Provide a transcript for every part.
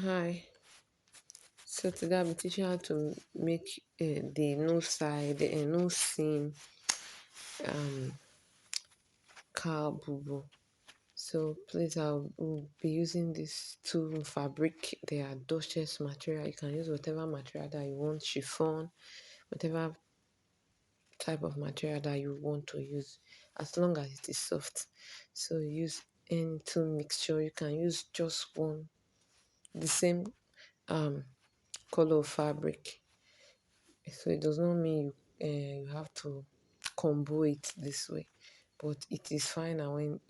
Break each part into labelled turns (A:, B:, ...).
A: Hi. So today I'll be teaching how to make the no side, no seam um, car bubu. So please, will be using these two fabric. They are Duchess material. You can use whatever material that you want, chiffon, whatever type of material that you want to use, as long as it is soft. So use any two mixture. You can use just one, the same um color of fabric. So it does not mean you have to combo it this way, but it is finer when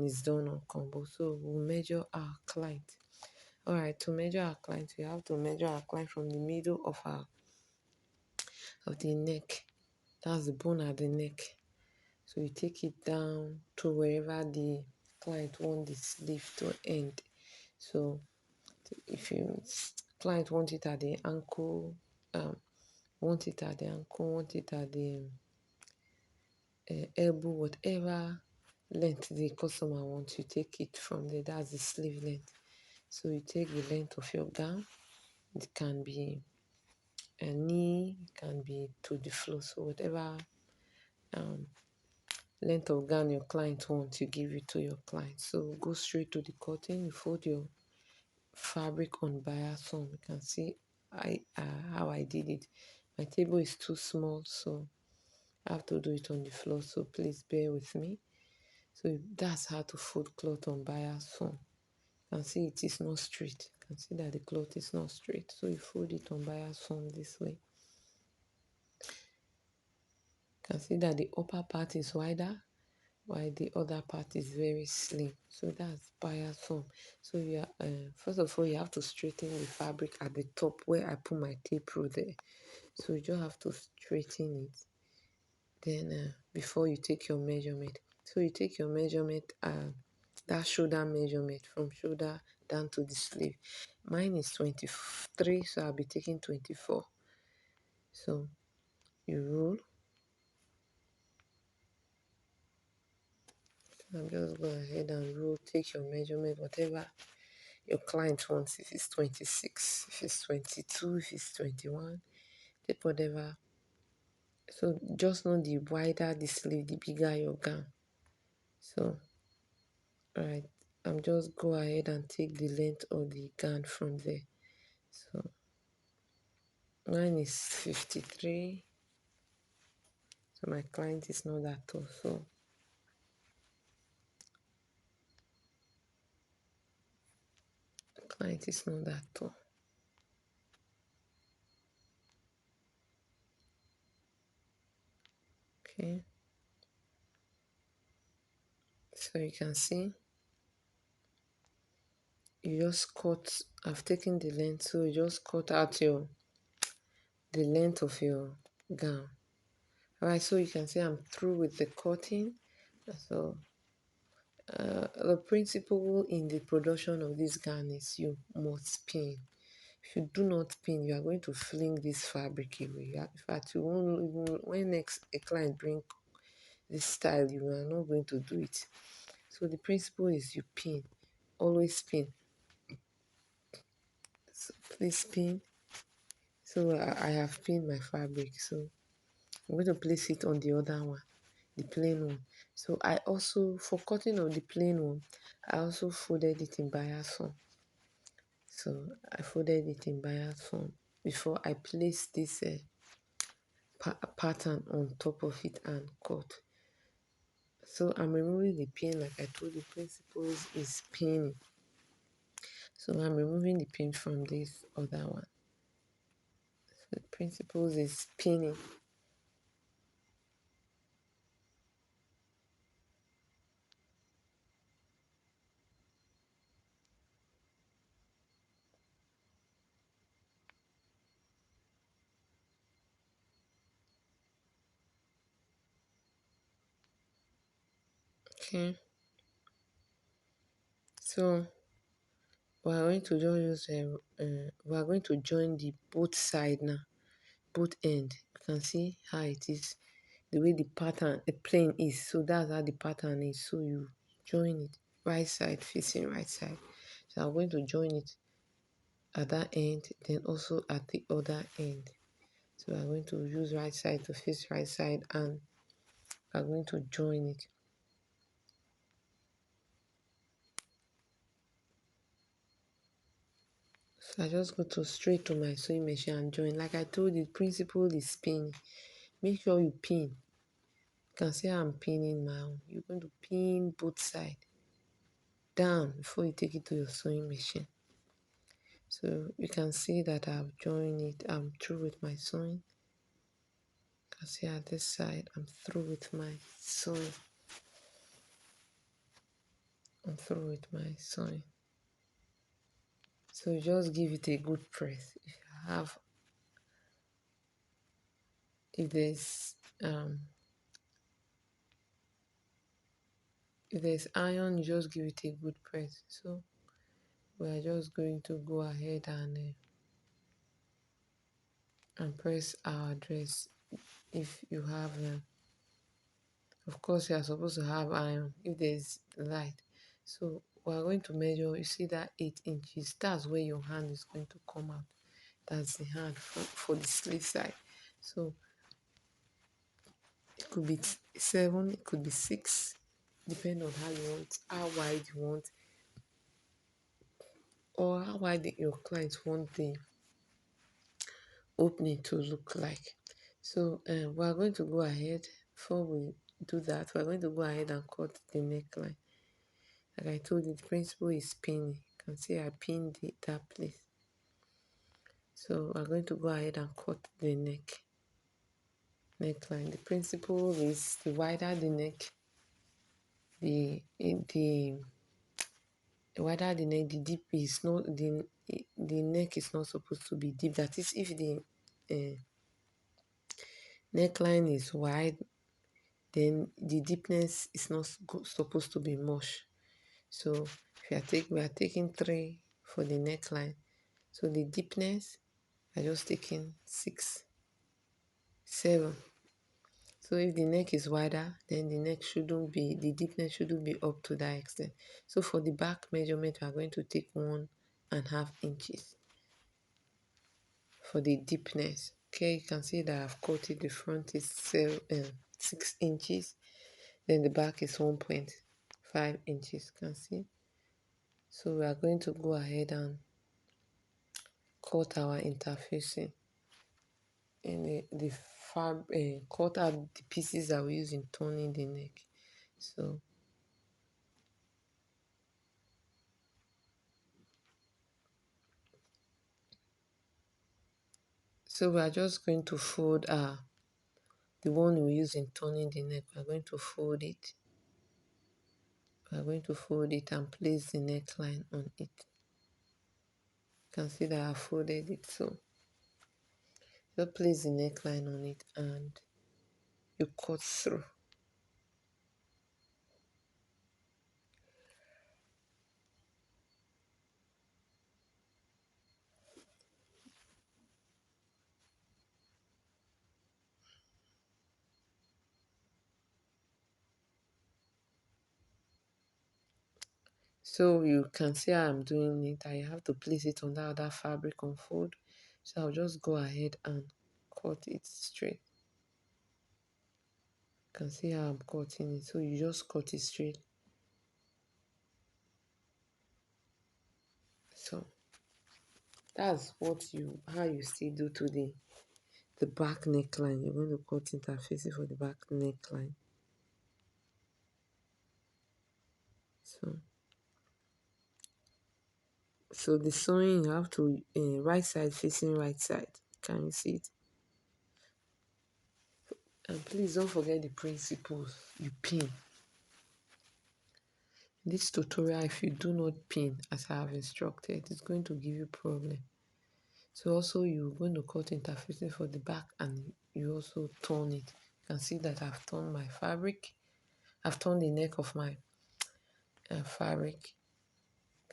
A: it's done on combo. So we'll measure our client. All right, to measure our client, we have to measure our client from the middle of the neck. That's the bone at the neck. So you take it down to wherever the client wants the sleeve to end. So if you client want it at the ankle, want it at the ankle, want it at the elbow, whatever length the customer wants, you take it from there. That's the sleeve length. So you take the length of your gown. It can be a knee, it can be to the floor. So whatever um, length of gown your client wants, you give it to your client. So go straight to the cutting. You fold your fabric on bias on. You can see how I did it. My table is too small, so I have to do it on the floor. So please bear with me. So that's how to fold cloth on bias form. You can see it is not straight. You can see that the cloth is not straight. So you fold it on bias form this way. You can see that the upper part is wider while the other part is very slim. So that's bias form. So you are first of all you have to straighten the fabric at the top where I put my tape rule there. So you just have to straighten it. Then before you take your measurement. So you take your measurement, that shoulder measurement from shoulder down to the sleeve. Mine is 23, so I'll be taking 24. So you rule. I'm just go ahead and rule. Take your measurement, whatever your client wants. If it's 26, if it's 22, if it's 21, take whatever. So just know the wider the sleeve, the bigger your gown. So right, I'm just go ahead and take the length of the gown from there. So mine is 53. So my client is not that tall. So client is not that tall. Okay. So you can see you just cut. I've taken the length, so you just cut out the length of your gown. Alright, so you can see I'm through with the cutting. So the principle in the production of this gown is you must pin. If you do not pin, you are going to fling this fabric away. In fact, you won't even, when next a client bring this style, you are not going to do it. So the principle is you pin, always pin. So please pin. So I have pinned my fabric. So I'm going to place it on the other one, the plain one. So I also, for cutting of the plain one, I also folded it in bias form. So I folded it in bias form before I place this pattern on top of it and cut. So I'm removing the pin, like I told you, principles is pinning. So I'm removing the pin from this other one. So the principles is pinning. Okay. So we are going to just use we are going to join the both side now, both end. You can see how it is, the way the pattern, the plane is. So that's how the pattern is. So you join it right side facing right side. So I'm going to join it at that end, then also at the other end. So we are going to use right side to face right side, and we are going to join it. So I just go to straight to my sewing machine and join. Like I told you, the principle is pinning. Make sure you pin. You can see how I'm pinning my own. You're going to pin both sides down before you take it to your sewing machine. So you can see that I've joined it. I'm through with my sewing. You can see at this side, I'm through with my sewing. I'm through with my sewing. So just give it a good press. If there's um if there's iron, you just give it a good press. So we are just going to go ahead and press our dress. If you have of course you are supposed to have iron if there's light. So we are going to measure. You see that 8 inches, that's where your hand is going to come out. That's the hand for the sleeve side. So it could be 7, it could be 6, depending on how you want, how wide you want, or how wide your clients want the opening to look like. So we are going to go ahead. Before we do that, we're going to go ahead and cut the neckline. Like I told you, the principle is pinning. You can see I pinned that place. So we're going to go ahead and cut the neckline. The principle is the wider the neck, the wider the neck, the deep is not the neck is not supposed to be deep. That is, if the neckline is wide, then the deepness is not supposed to be much. So if we are taking 3 for the neckline. So the deepness, I just taking 6, 7. So if the neck is wider, then the deepness shouldn't be up to that extent. So for the back measurement, we are going to take 1.5 inches for the deepness. Okay, you can see that I've cut it. The front is 6 inches, then the back is 1.5 inches. You can see. So we are going to go ahead and cut our interfacing and cut out the pieces that we use in turning the neck. So we are just going to fold the one we use in turning the neck. We are going to fold it. We are going to fold it and place the neckline on it. You can see that I folded it. So just place the neckline on it and you cut through. So you can see how I'm doing it. I have to place it on that other fabric unfold. So I'll just go ahead and cut it straight. You can see how I'm cutting it. So you just cut it straight. So that's how you still do to the back neckline. You're going to cut interfacing for the back neckline. So the sewing, you have to right side facing right side. Can you see it? And please don't forget the principles. You pin. This tutorial, if you do not pin as I have instructed, it's going to give you problem. So also you're going to cut interfacing for the back and you also turn it. You can see that I've turned my fabric. I've turned the neck of my fabric.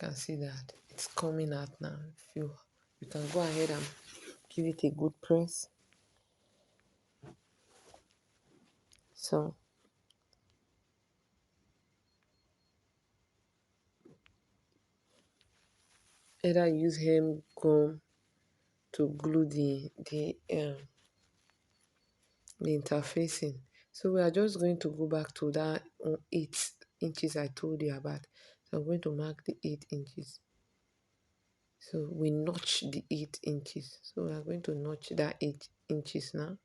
A: You can see that it's coming out now. You can go ahead and give it a good press. So either use hem gum to glue the interfacing. So we are just going to go back to that 8 inches I told you about. So I'm going to mark the 8 inches. So we notch the 8 inches. So we are going to notch that 8 inches now.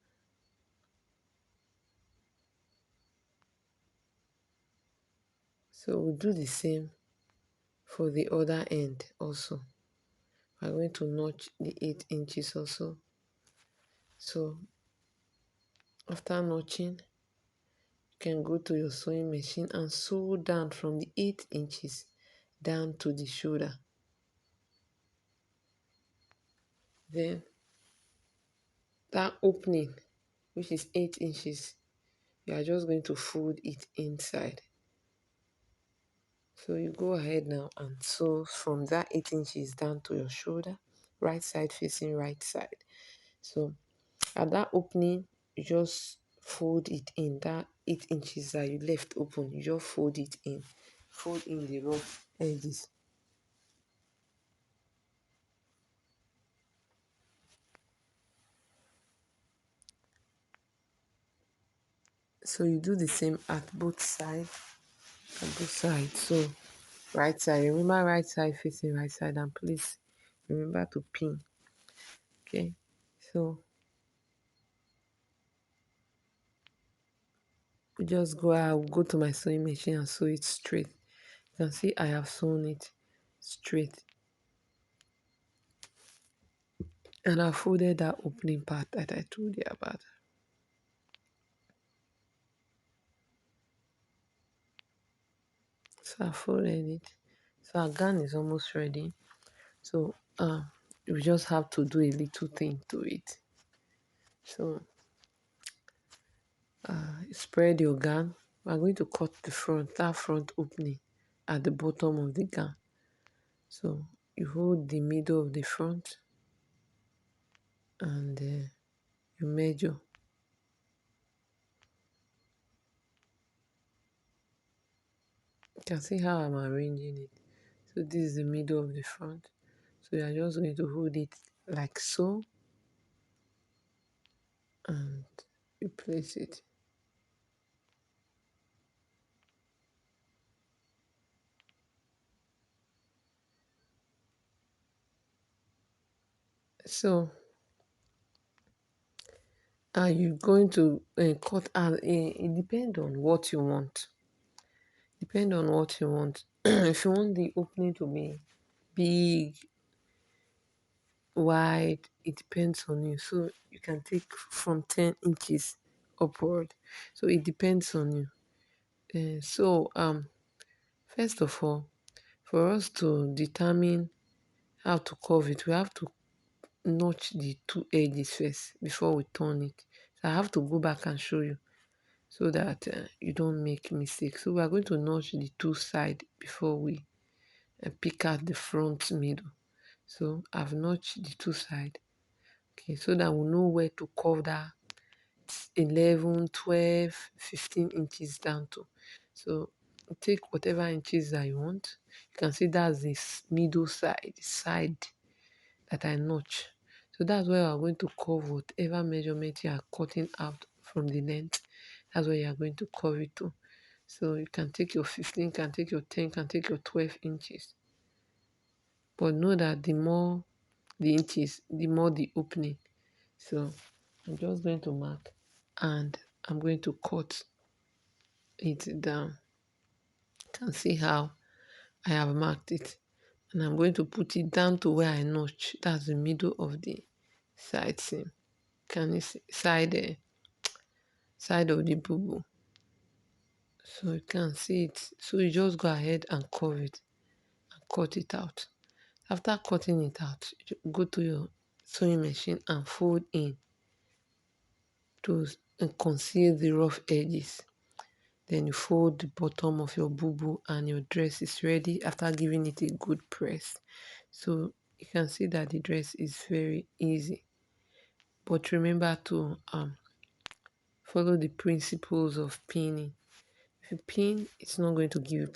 A: So we'll do the same for the other end also. We're going to notch the 8 inches also. So after notching, you can go to your sewing machine and sew down from the 8 inches down to the shoulder. Then that opening, which is 8 inches, you are just going to fold it inside. So you go ahead now and sew from that 8 inches down to your shoulder, right side facing right side. So at that opening, you just fold it in. That 8 inches that you left open, you just fold it in. Fold in the rough edges. So you do the same at both sides. At both sides. So right side, remember right side facing right side, and please remember to pin. Okay. So we just go. I'll go to my sewing machine and sew it straight. You can see I have sewn it straight. And I folded that opening part that I told you about. So I folded it. So our gown is almost ready. So we just have to do a little thing to it. So spread your gown. We're going to cut the front, that front opening at the bottom of the gown. So you hold the middle of the front and you measure. You can see how I'm arranging it. So this is the middle of the front. So you are just going to hold it like so and you place it. So are you going to cut out? It depends on what you want. Depend on what you want. If you want the opening to be big, wide, it depends on you. So you can take from 10 inches upward. So it depends on you. First of all, for us to determine how to curve it, we have to notch the two edges first before we turn it. So I have to go back and show you so that you don't make mistakes. So we are going to notch the two sides before we pick out the front middle. So I've notched the two sides. Okay, so that we know where to curve that 11, 12, 15 inches down to. So take whatever inches that you want. You can see that's the middle side, the side that I notch. So that's where we're going to curve whatever measurement you are cutting out from the length. That's where you are going to curve it to. So you can take your 15, can take your 10, can take your 12 inches. But know that the more the inches, the more the opening. So I'm just going to mark and I'm going to cut it down. You can see how I have marked it. And I'm going to put it down to where I notch. That's the middle of the side seam. Can you see side of the BUBU? So you can see it. So you just go ahead and curve it and cut it out. After cutting it out, you go to your sewing machine and fold in to conceal the rough edges. Then you fold the bottom of your BUBU and your dress is ready after giving it a good press. So you can see that the dress is very easy. But remember to follow the principles of pinning. If you pin, it's not going to give you